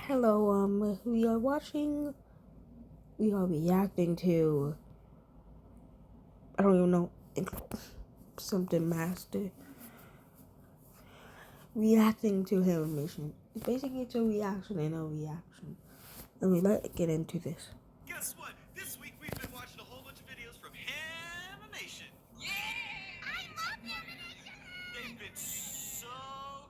Hello, we are reacting to, I don't even know, something master. Reacting to animation. Basically, it's a reaction and a reaction. Let me get into this. Guess what? This week we've been watching a whole bunch of videos from Animation. Yeah! I love animation! They've been so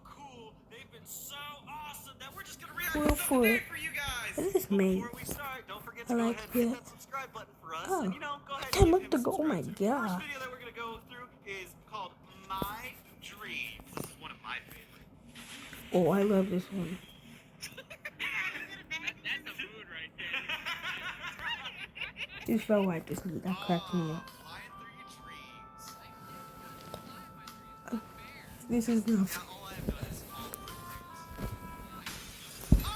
cool. They've been so awesome that we're just gonna react Feel to some for today it. for you guys. What is this, But mate? before we start, don't forget I to go like ahead and hit it. that subscribe button for us. Oh, And go ahead 10 and months hit ago. Oh my subscribe. The first god. video that we're gonna go through is called My Dreams. This is one of my favorites. Oh, I love this one. That's the mood right there. This felt like this movie. That cracked me up. Flying through your dreams. This is not. Now all I have done is follow my dreams. My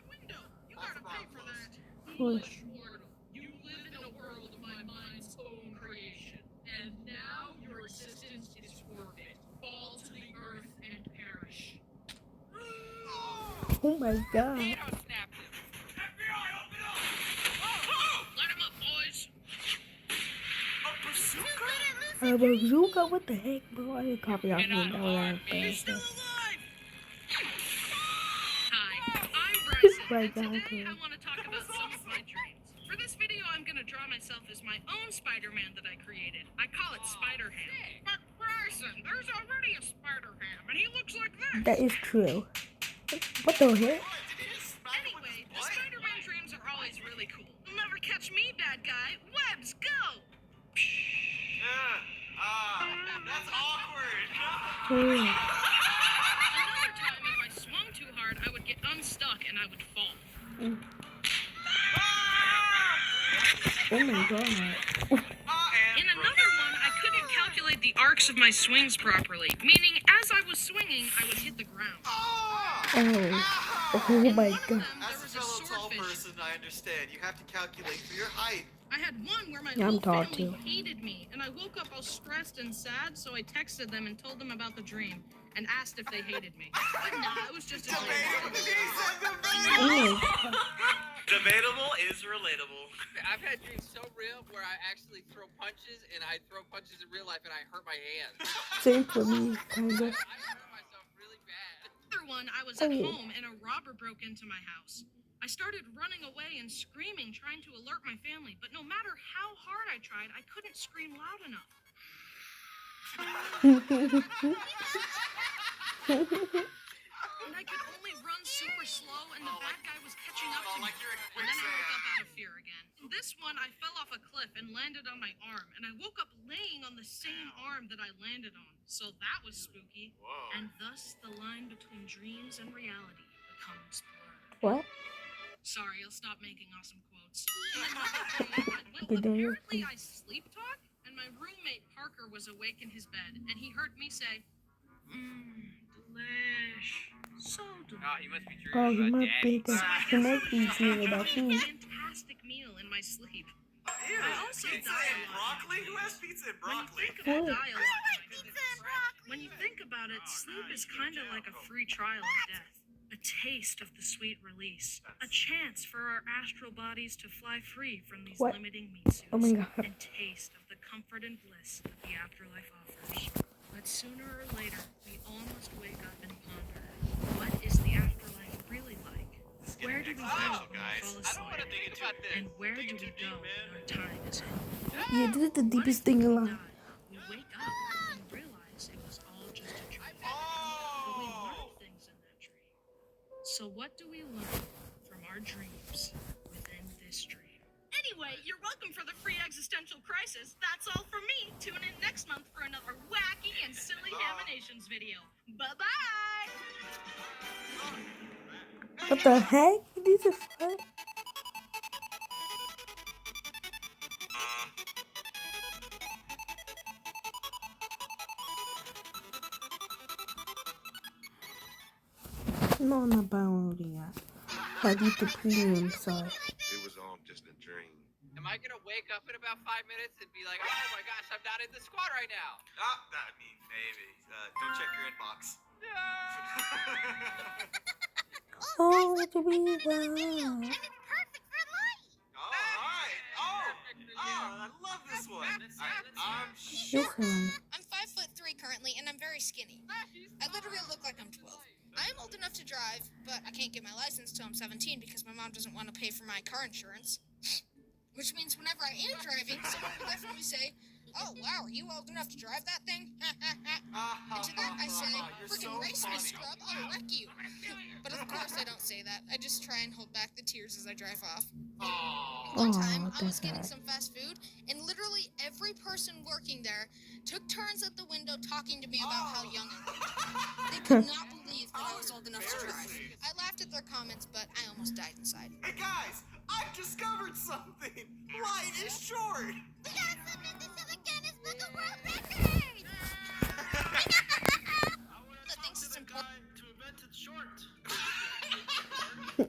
window! You gotta pay for that. Push. Mortal, you live in a world of my mind's own creation, and now your existence is forfeit. Fall to the earth and perish. Oh my god. Thanos snapped him. FBI, open up! Let him up, boys! A bazooka? A bazooka? What the heck, bro? I didn't copy off Get me. on That board, was me. He's still alive! Hi, I'm Bryson, Right and down today to I want to talk about some of my dreams. For this video, I'm going to draw myself as my own Spider-Man that I created. I call it Spider-Ham. But Bryson, there's already a Spider-Ham, and he looks like this. That is true. What the heck? Anyway, the Spider-Man dreams are always really cool. You'll never catch me, bad guy. Webs, go! That's awkward. Oh, Another time, if I swung too hard, I would get unstuck and I would fall. oh my god. In another one, I couldn't calculate the arcs of my swings properly, meaning as I was swinging, I would hit the ground. Oh In my one of god. them, there As a was a fellow tall swordfish. person, I understand. You have to calculate for your height. I had one where my Yeah, I'm whole tall, family too. hated me, and I woke up all stressed and sad, so I texted them and told them about the dream and asked if they hated me. But nah, it was just a dream. Oh my god. Debatable is relatable. I've had dreams so real where I actually throw punches and I throw punches in real life and I hurt my hand. Same for me, kinda. I hurt myself really bad. Another one, I was at Oh. home and a robber broke into my house. I started running away and screaming, trying to alert my family, but no matter how hard I tried, I couldn't scream loud enough. And I could only run super slow, and the bad guy was catching up to me. Like you're in And then I woke quicksand. up out of fear again. This one, I fell off a cliff and landed on my arm, and I woke up laying on the same arm that I landed on. So that was spooky. Whoa. And thus, the line between dreams and reality becomes blurred. What? Sorry, I'll stop making awesome quotes. Good day. Apparently, I sleep talk, and my roommate Parker was awake in his bed, and he heard me say, delish, so delicious. Oh, he must be Oh, dreaming you about might be daddy. the you might be dreaming about I food. ate a fantastic meal in my sleep. Ew, I also pizza die a and lot. broccoli? Who has pizza and When you broccoli? think about What? dialogue, when you think about it, sleep is kind of like a free trial of death. A taste of the sweet release. A chance for our astral bodies to fly free from these What? limiting meat suits. Oh my god. And taste of the comfort and bliss that the afterlife offers. But sooner or later, we all must wake up and ponder, what is the afterlife really like? Where do we go when we fall I don't want to asleep? think about this. And where do we go when our time is up? Yeah, this is the deepest thing in life. We wake up and realize it was all just a dream. But we learn things in that dream. So what do we learn from our dreams within this dream? Anyway, you're welcome for the free existential crisis. That's all from me. Tune in next month for another wacky and silly Haminations video. Bye-bye! What the heck? This is what? No, I'm not downloading that. I need the premium side. It was all just a dream. Am I gonna wake up in about 5 minutes and be like, oh my gosh, I'm not in the squad right now? I mean, maybe. Don't check your inbox. No! Oh, to be And well. it's perfect for light. Oh, alright. Oh, I love this one. I'm short. I'm 5'3" currently, and I'm very skinny. I literally look like I'm 12. I am old enough to drive, but I can't get my license till I'm 17 because my mom doesn't want to pay for my car insurance. Which means whenever I am driving, someone will definitely say, "Oh, wow, are you old enough to drive that thing?" And to that I say, "Freaking race me, scrub, I'll wreck you." But of course I don't say that. I just try and hold back the tears as I drive off. One time, I was getting some fast food, and literally every person working there took turns at the window talking to me about how young I looked. They could not believe that I was old enough to drive. I laughed at their comments, but I almost died inside. Hey guys, I've discovered something. Light is short. We gotta submit this to the Guinness Book of World Records! That thinks it's important. To invented short.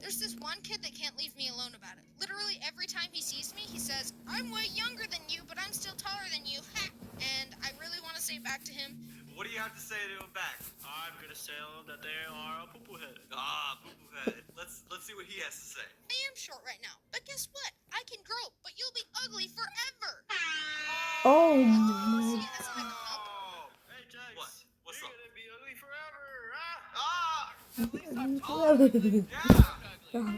There's this one kid that can't leave me alone about it. Literally every time he sees me, he says, "I'm way younger than you, but I'm still taller than you." And I really want to say back to him, What do you have to say to him back? I'm gonna say that they are a poo-poo head. Ah, poo-poo head. Let's see what he has to say. I am short right now, but guess what? I can grow, but you'll be ugly forever. Oh See my. it as an up. Hey, Jax. What? What's up? You're gonna be ugly forever. At least I'm I'm taller. Yeah. God.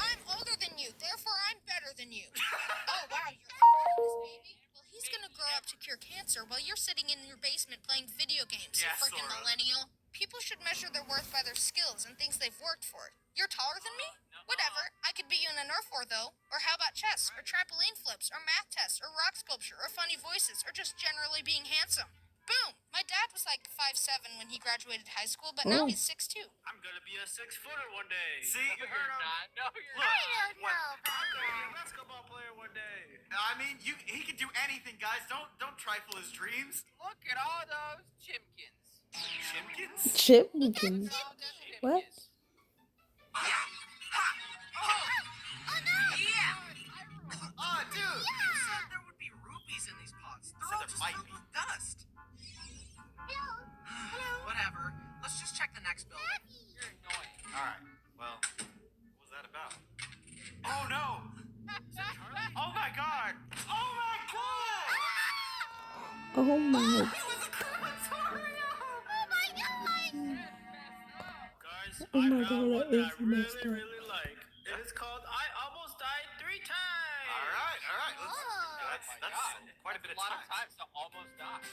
I'm older than you, therefore I'm better than you. Oh, wow, you're afraid of this baby? Well, he's gonna grow up to cure cancer while you're sitting in your basement playing video games, you Yeah, freaking sorta. millennial. People should measure their worth by their skills and things they've worked for. You're taller than me? Whatever. I could beat you in a Nerf war, though. Or how about chess, or trampoline flips, or math tests, or rock sculpture, or funny voices, or just generally being handsome. Boom! My dad was like 5'7" when he graduated high school, but now he's 6'2". I'm gonna be a 6-footer one day. See, No, you heard you're him. not. No, you're Look, I don't what? know about I'm gonna be a that. basketball player one day. I mean, he can do anything, guys. Don't trifle his dreams. Look at all those chimkins. Chimkins? Chipkins. Look at all them What? chimkins. Oh, no! Oh, dude. Yeah! There would be rupees in these pots. They're all just filled with dust. Whatever. Let's just check the next building. You're annoying. All right. Well, what was that about? Oh no! Oh my god! Oh my god! Oh my. It was a crematorium! Oh my god! Guys, Oh I my found God, one that that is I really, messed up. really like. It is called I Almost Died 3 Times. All right. That's quite a bit A lot of times to almost die.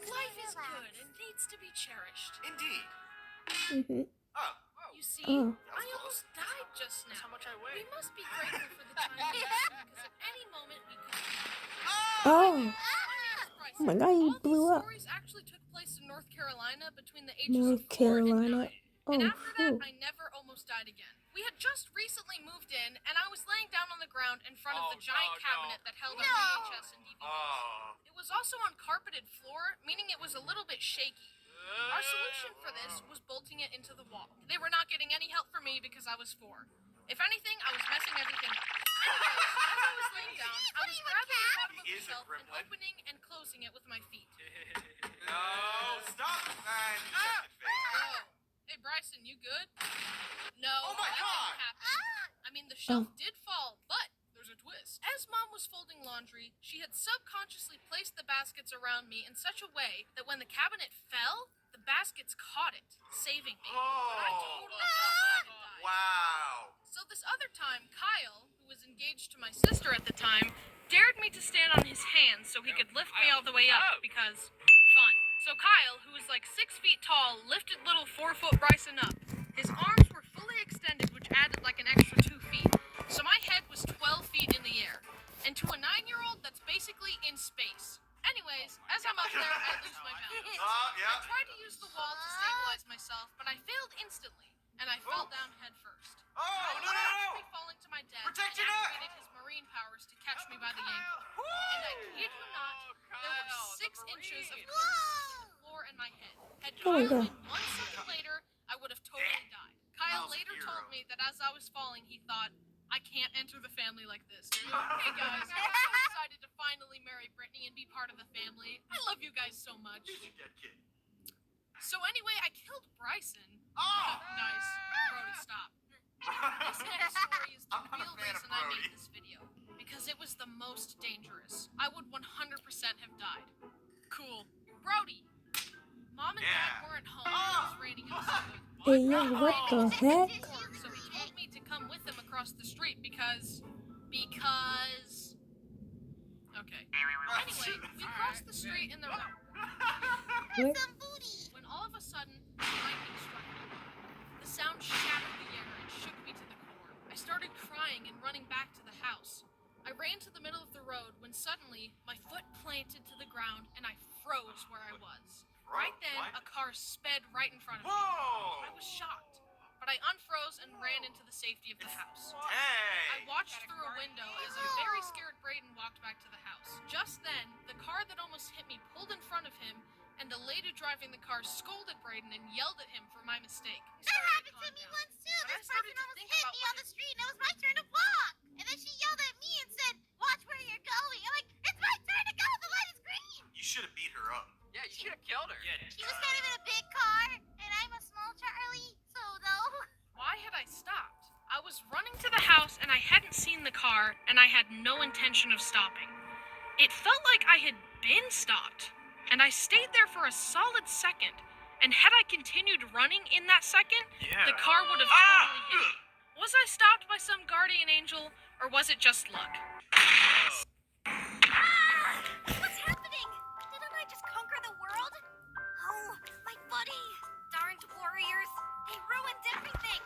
Life is good and needs to be cherished. Indeed. Mhm. Oh, You see, Oh. I almost died just that's how now. much I We weigh. must be grateful for the time we had, because at any moment we could. Oh. My name is Bryson. Oh my God, he All blew these up. stories actually took place in North Carolina between the ages North of 4 and Carolina. 9. And Oh, after that, phew. I never almost died again. We had just recently moved in, and I was laying down on the ground in front of the giant cabinet that held our VHS and DVDs. Oh. It was also on carpeted floor, meaning it was a little bit shaky. Our solution for this was bolting it into the wall. They were not getting any help from me because I was 4. If anything, I was messing everything up. Anyways, as I was laying down, I was grabbing the bottom of the He is a shelf and gremlin. opening and closing it with my feet. No, stop! Whoa. Hey, Bryson, you good? No, Oh my that God! didn't happen. I mean, the shelf did fall, but there's a twist. As Mom was folding laundry, she had subconsciously placed the baskets around me in such a way that when the cabinet fell, the baskets caught it, saving me. But I totally thought I had died. Wow. So this other time, Kyle, who was engaged to my sister at the time, dared me to stand on his hands so he could lift me all the way up because fun. So Kyle, who was like 6 feet tall, lifted little 4-foot Bryson up. His arms were fully extended, which added like an extra 2 feet. So my head was 12 feet in the air. And to a 9-year-old, that's basically in space. Anyways, as I'm up there, I lose my balance. I tried to use the wall to stabilize myself, but I failed instantly, and I fell down head first. Oh, Me falling to my death, Protect he your neck! activated his marine powers to catch me by the ankle. And I kid you not, there were 6 inches of cold between the floor and my head. Had Oh my Kyle God. been 1 second later, I would have totally died. Kyle Kyle's a later hero. told me that as I was falling, he thought, I can't enter the family like this. Hey guys, I'm so excited to finally marry Brittany and be part of the family. I love you guys so much. You should get kid. So anyway, I killed Bryson. Oh! Nice. Brody, stop. This whole story is the I'm not a real fan of reason I Brody. made this video. Because it was the most dangerous. I would 100% have died. Cool. Brody! Mom and Dad weren't home. It was raining outside. Hey, yo, what the heck? So he told me to come with him across the street because... Okay. Anyway, we crossed the street in the... What? When all of a sudden, lightning struck me. The sound shattered the air and shook me to the core. I started crying and running back to the house. I ran to the middle of the road when suddenly my foot planted to the ground and I froze where I was. Right then, a car sped right in front of me. Whoa! I was shocked, but I unfroze and ran into the safety of the house. Hey! I watched through a window as a very scared Brayden walked back to the house. Just then, the car that almost hit me pulled in front of him, and the lady driving the car scolded Brayden and yelled at him for my mistake. That happened to me once too. This person almost hit me on the street and it was my turn to walk. And then she yelled at me and said, "Watch where you're going." I'm like, "It's my turn to go. The light is green." You should have beat her up. Yeah, you should have killed her. Yeah. She was kind of in a big car, and I'm a small Charlie, so though. Why had I stopped? I was running to the house and I hadn't seen the car and I had no intention of stopping. It felt like I had been stopped, and I stayed there for a solid second. And had I continued running in that second, the car would have totally hit me. Was I stopped by some guardian angel, or was it just luck? What's happening? Didn't I just conquer the world? Oh, my buddy. Darned warriors. They ruined everything.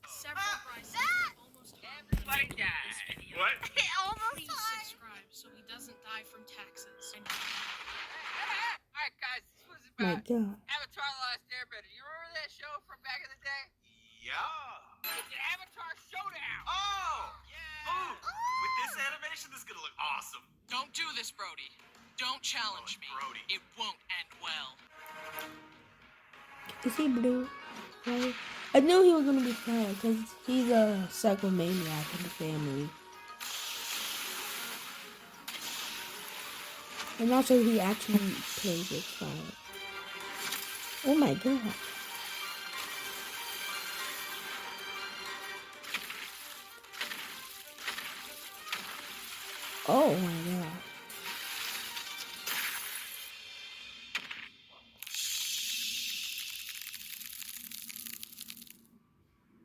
Several Bryces that- almost Everybody this died. video. What? Almost Please time. subscribe so he doesn't die from taxes. Alright, guys, this was My about God. Avatar: The Last Airbender. You remember that show from back in the day? Yeah. It's an Avatar Showdown. Oh! Yeah. Ooh! With this animation, this is gonna look awesome. Don't do this, Brody. Don't challenge me. Brody. It won't end well. Is he blue? Right? I knew he was gonna be fire because he's a psychomaniac in the family. And also he actually plays with fire. Oh my God. Oh my God.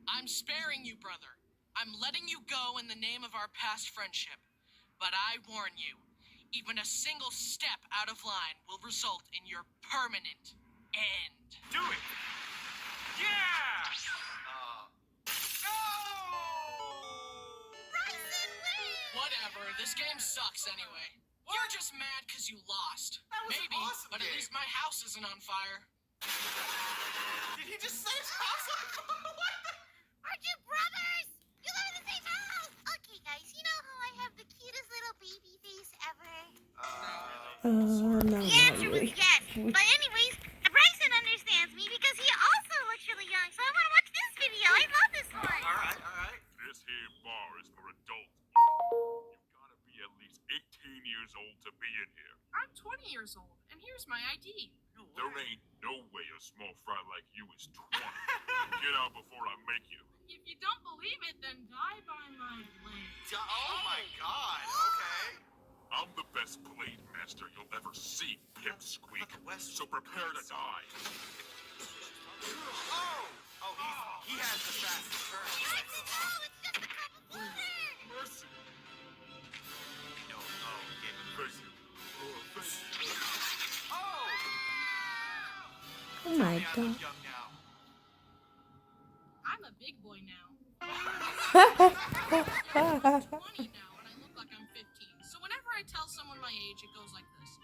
I'm sparing you, brother. I'm letting you go in the name of our past friendship. But I warn you, even a single step out of line will result in your permanent end. Do it! Yeah! No! Bryson wins. Whatever, this game sucks anyway. You're just mad because you lost. That was an Maybe, awesome but at game. least my house isn't on fire. Did he just set his house on fire? What the? Aren't you brothers? You live in the same house. Okay, guys, you know how I have the cutest little baby face ever? No, The answer was not yes. But anyways, Bryson understands me because he also looks really young. So I want to watch this video. I love this one. Alright. This here bar is for adults. You gotta be at least 18 years old to be in here. I'm 20 years old, and here's my ID. There ain't no way a small fry like you is 20. Get out before I make you. If you don't believe it, then die by my blade. Oh my God, okay. I'm the best blade master you'll ever see, Pipsqueak. So prepare to die. He has the fastest turn. I know, it's just a cup of water. Mercy. No, give him Thank you. Thank you. Oh my I God. look young now. I'm a big boy now. I'm 20 now, and I look like I'm 15. So whenever I tell someone my age, it goes like this.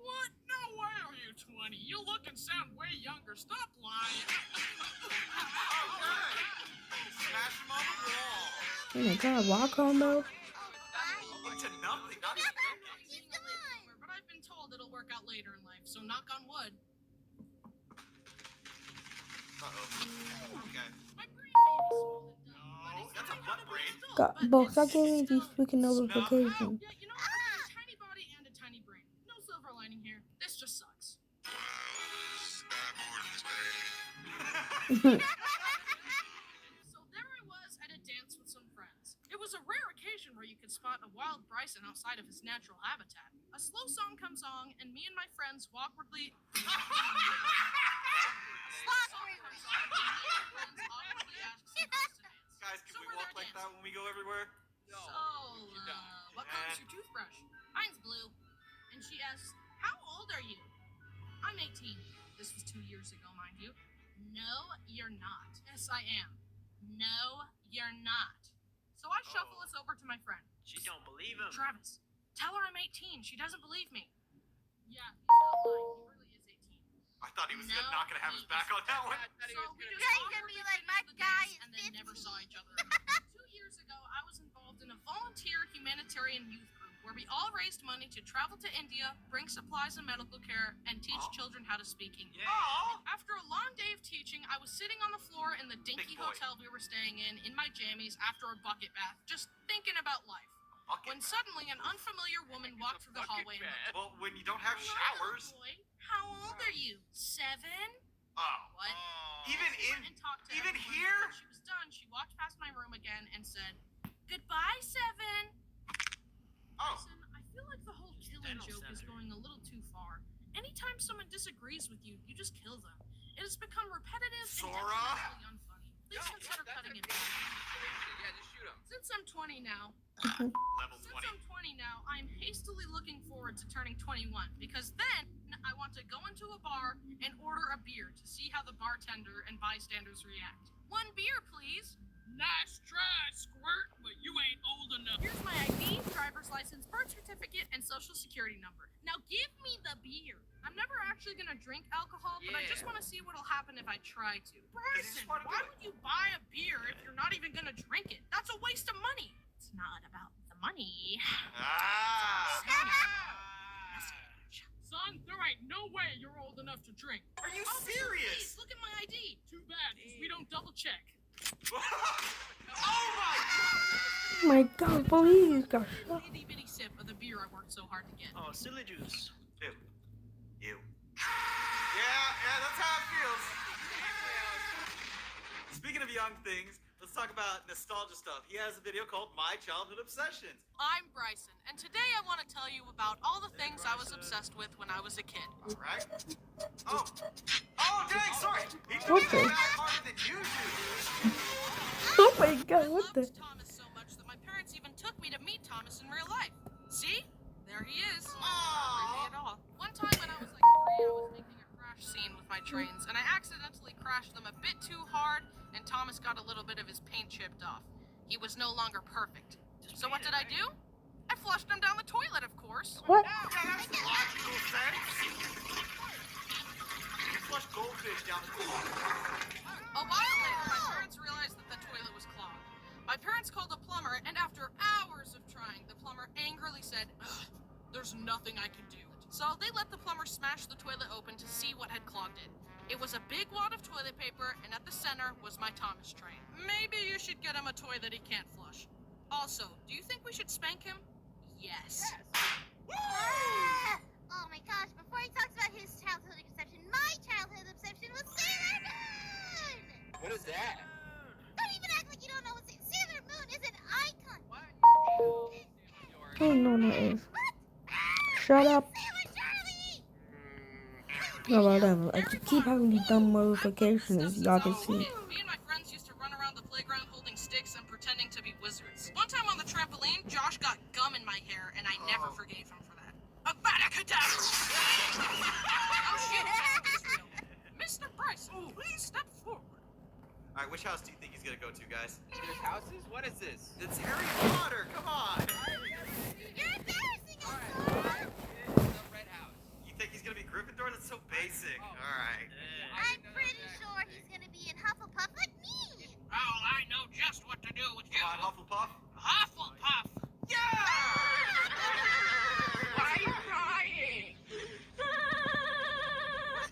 What? No way are you 20. You look and sound way younger. Stop lying. Smash him on the wall. Oh my God, wall combo? Into nothing. Not even He's the one. But I've been told it'll work out later in life, so knock on wood. Uh-oh. Okay. My brain may be small and dumb, but it's That's a butt brain. God, bro, stop giving me these freaking notifications. Yeah, you know, I have a tiny body and a tiny brain. No silver lining here. This just sucks. So there I was at a dance with some friends. It was a rare occasion where you could spot a wild Bryson outside of his natural habitat. A slow song comes on, and me and my friends awkwardly. Guys, can we walk like that when we go everywhere? No. What color's your toothbrush? Mine's blue. And she asks, how old are you? I'm 18. This was 2 years ago, mind you. No, you're not. Yes, I am. No, you're not. So I shuffle us over to my friend. She don't believe him. Travis, tell her I'm 18. She doesn't believe me. Yeah, he's not lying. He really is 18. I thought he was not gonna have his back on that one. So we just Yeah, he's gonna be like, my guy is and then never 15. saw each other. 2 years ago, I was involved in a volunteer humanitarian youth group where we all raised money to travel to India, bring supplies and medical care, and teach children how to speak English. Aw. After a long day of teaching, I was sitting on the floor in the dinky Big boy. hotel we were staying in my jammies after a bucket bath, just thinking about life. When suddenly an unfamiliar woman walked through the hallway and looked. Well, when you don't have "Hello, showers. boy. How old are you? 7? Oh. What? Even She went and talked to even everyone. here? When she was done, she walked past my room again and said, "Goodbye, 7." Oh. Listen, I feel like the whole killing joke is going a little too far. Anytime someone disagrees with you, you just kill them. It has become repetitive Sora? and definitely unfunny. Please consider That's cutting a it back. Yeah, just shoot him. Since I'm 20 now, Level 20. I'm hastily looking forward to turning 21 because then I want to go into a bar and order a beer to see how the bartender and bystanders react. 1 beer, please. Nice try, Squirt, but you ain't old enough. Here's my ID, driver's license, birth certificate, and social security number. Now give me the beer. I'm never actually gonna drink alcohol, but I just want to see what'll happen if I try to. Bryson, wanna do why it. would you buy a beer if you're not even gonna drink it? That's a waste of money. It's not about the money. Ah. Son, there ain't no way you're old enough to drink. Are you Officer, serious? Please, look at my ID. Too bad, 'cause we don't double check. Oh My God, please, gosh. Itty bitty sip of the beer I worked so hard to get. Oh, silly juice. my. Ew. Ew. Yeah, that's how it feels. Speaking of young things, let's talk about nostalgia stuff. He has a video called My Childhood Obsessions. I'm Bryson, and today I want to tell you about all the things I was obsessed with when I was a kid. All right. Oh, dang, sorry. He took What it the- back harder than you do. Oh my God, I what loved the? Thomas so much that my parents even took me to meet Thomas in real life. See? There he is. Aw. Not creepy at all. One time when I was like 3, I was making a crash scene with my trains, and I accidentally crashed them a bit too hard, and Thomas got a little bit of his paint chipped off. He was no longer perfect. So what did I do? I flushed him down the toilet, of course. What? Yeah, that's logical sense. You flush goldfish down the toilet. A while later, my parents realized that the toilet was clogged. My parents called a plumber, and after hours of trying, the plumber angrily said, "Ugh, there's nothing I can do." So they let the plumber smash the toilet open to see what had clogged it. It was a big wad of toilet paper, and at the center was my Thomas train. Maybe you should get him a toy that he can't flush. Also, do you think we should spank him? Yes. Oh my gosh, before he talks about his childhood obsession, my childhood obsession was Sailor Moon! What is that? Don't even act like you don't know what Sailor Moon is an icon! I don't know what that is. Shut up. Sailor Charlie! No, whatever. I keep having these dumb notifications, y'all can see. Me and my friends used to run around the playground holding sticks and pretending to be wizards. One time on the trampoline, Josh got gum in my hair, and I never forgave him for that. Avada Kedavra! Oh shit! Mr. Bryson, please step forward. All right, which house do you think he's gonna go to, guys? There's houses? What is this? It's Harry Potter. Come on. You're embarrassing us, The red house. You think he's gonna be Gryffindor? That's so basic. All right. I'm pretty sure he's gonna be in Hufflepuff like me! Oh, I know just what to do with you. Come on, Hufflepuff. Hufflepuff. Yeah. Why are you crying?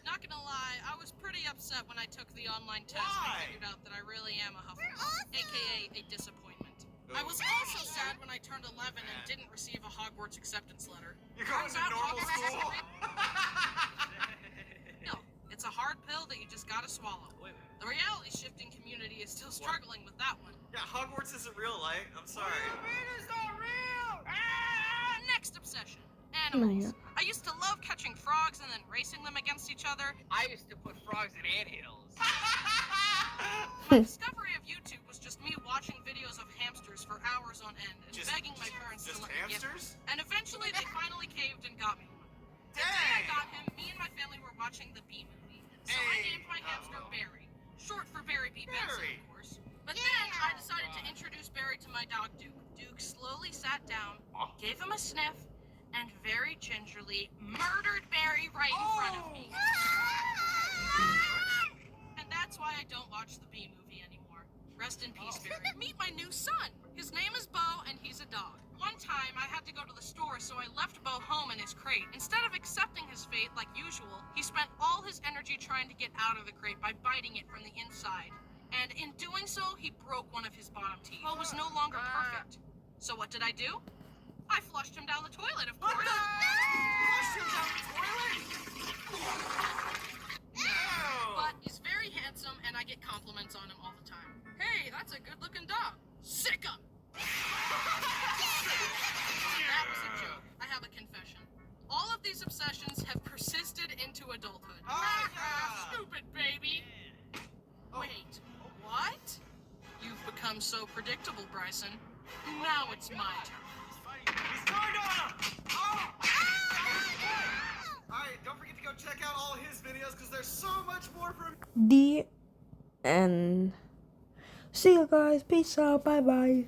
Not gonna lie, I was pretty upset when I took the online test Why? and figured out that I really am a We're Hufflepuff, awesome! aka a disappointment. I was also sad when I turned 11 and didn't receive a Hogwarts acceptance letter. You're going to Turns out normal Hogwarts is school? real. It's a hard pill that you just gotta swallow. The reality shifting community is still struggling with that one. Yeah, Hogwarts isn't real, Light. I'm sorry. It's not real! Next obsession. Animals. I used to love catching frogs and then racing them against each other. I used to put frogs in anthills. My discovery of YouTube was just me watching videos of hamsters for hours on end and begging my parents to Just let me get one. hamsters? And eventually they finally caved and got me one. The day I got him, me and my family were watching the Bee Movie. So I named my hamster Barry. Short for Barry B. Benson, Barry. of course. But then I decided to introduce Barry to my dog Duke. Duke slowly sat down, gave him a sniff, and very gingerly murdered Barry right in front of me. And that's why I don't watch the Bee Movie anymore. Rest in peace, Barry. Meet my new son. His name is Bo, and he's a dog. One time, I had to go to the store, so I left Bo home in his crate. Instead of accepting his fate like usual, he spent all his energy trying to get out of the crate by biting it from the inside. And in doing so, he broke one of his bottom teeth. Bo was no longer perfect. So what did I do? I flushed him down the toilet, of course. Flushed him down the toilet? But he's very handsome, and I get compliments on him all the time. Hey, that's a good-looking dog. Sick him! That was a joke. I have a confession. All of these obsessions have persisted into adulthood. Stupid baby! Wait, what? You've become so predictable, Bryson. Now it's my turn. He's turned on him! Oh! Alright, don't forget to go check out all his videos because there's so much more from The end. See you guys. Peace out. Bye bye.